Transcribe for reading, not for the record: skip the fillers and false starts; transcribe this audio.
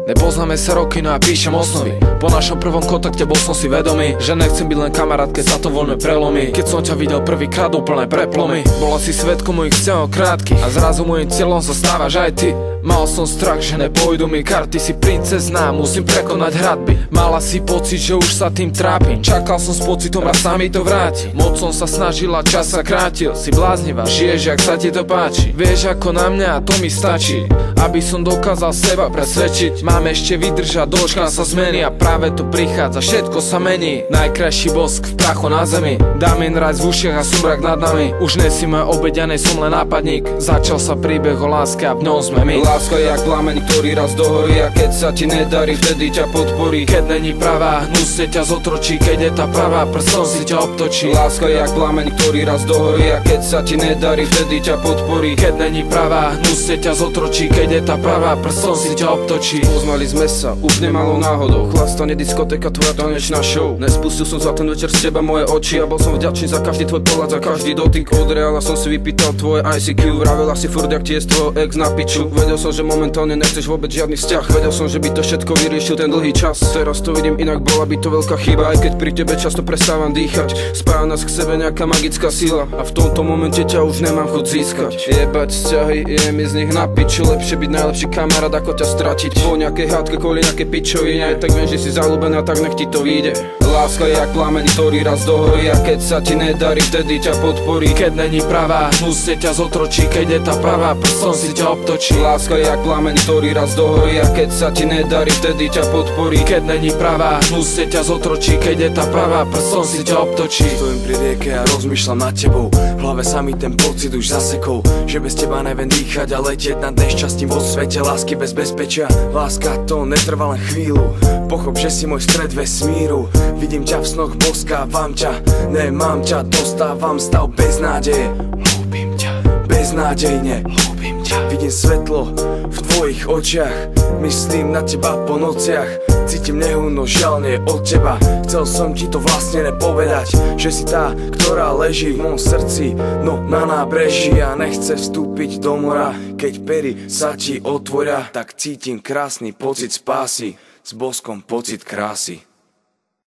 Nepoznáme sa roky, no ja píšem osnovy. Po našom prvom kontakte bol som si vedomý, že nechcem byť len kamarát, keď sa to voľne prelomí. Keď som ťa videl prvýkrát, úplne preplomy. Bola si svedkom mojich vzťahov krátkych a zrazu môjim cieľom sa stávaš aj ty. Mal som strach, že nepôjdu mi karty. Si princezná, musím prekonať hradby. Mala si pocit, že už sa tým trápim. Čakal som s pocitom, raz sa mi to vráti. Moc som sa snažila, čas sa krátil. Si bláznivá, žiješ, jak sa ti to páči. Vieš ako na mňa, a to mi stačí, aby som dokázal seba presvedčiť. Mám ešte vydržať, dočkám sa zmeny. A práve to prichádza, všetko sa mení. Najkrajší bosk v prachu na zemi. Dám jen raj v ušiach a sumrak nad nami. Už nesi moja obeť, ja nej som len nápadník. Začal sa príbeh o láske a v ňom sme my. Láska je jak plameň, ktorý raz dohorí. A keď sa ti nedarí, vtedy ťa podporí. Keď není pravá, hnusne ťa zotročí. Keď je tá pravá, prstom si ťa obtočí. Láska je jak plameň, ktorý raz dohorí. A keď sa ti nedarí, vtedy ťa podporí. Keď není pravá, hnusne ťa zotročí. Keď je tá pravá, prstom si ťa obtočí. Poznali sme sa úplne malou náhodou. Chlastanie, diskotéka, tvoja tanečná show. Nespustil som za ten večer z teba moje oči. A bol som vďačný za každý tvoj pohľad, za každý dotyk. Od reála som si vypýtal tvoje ICQ. Vravela si furt, jak ti je z tvojho ex na piču. Vedel som, že momentálne nechceš vôbec žiadny vzťah. Vedel som, že by to všetko vyriešil ten dlhý čas. Teraz to vidím inak, bola by to veľká chyba. Aj keď pri tebe často prestávam dýchať. Spája nás k sebe nejaká magická sila. A v tomto momente ťa už nemám chuť získať. Jebať vzťahy, je mi z nich na piču. Lepšie byť najlepší kamarát, ako ťa stratiť. Po nejakej hádke kvôli nejakej pičovine. Tak viem, že si zaľúbená, tak nech ti to vyjde. Láska je jak plameň, ktorý raz dohorí. A keď sa ti nedarí, vtedy ťa podporí. Keď není pravá, hnusne ťa zotročí. Keď je tá pravá, prstom si ťa obtočí. Láska je jak plameň, ktorý raz dohorí. A keď sa ti nedarí, vtedy ťa podporí. Keď není pravá, hnusne ťa zotročí. Keď je tá pravá, prstom si ťa obtočí. Stojím pri rieke a rozmýšľam nad tebou. V hlave sa mi ten pocit už zasekol, že bez teba neviem dýchať a letieť nad nešťastím vo svete lásky bez bezpečia. Láska to netrvá len chvíľu. Pochop, že si môj stred vesmíru. Vidím ťa v snoch, boskávam ťa. Nemám ťa, dostávam stav bez nádeje. Ľúbim ťa, beznádejne. Ľúbim ťa. Vidím svetlo v tvojich očiach. Myslím na teba po nociach. Cítim neúno, žiaľ nie od teba. Chcel som ti to vlastne nepovedať, že si tá, ktorá leží v mom srdci, no na nábreží a nechce vstúpiť do mora. Keď pery sa ti otvoria, tak cítim krásny pocit spásy. S boskom pocit krásy.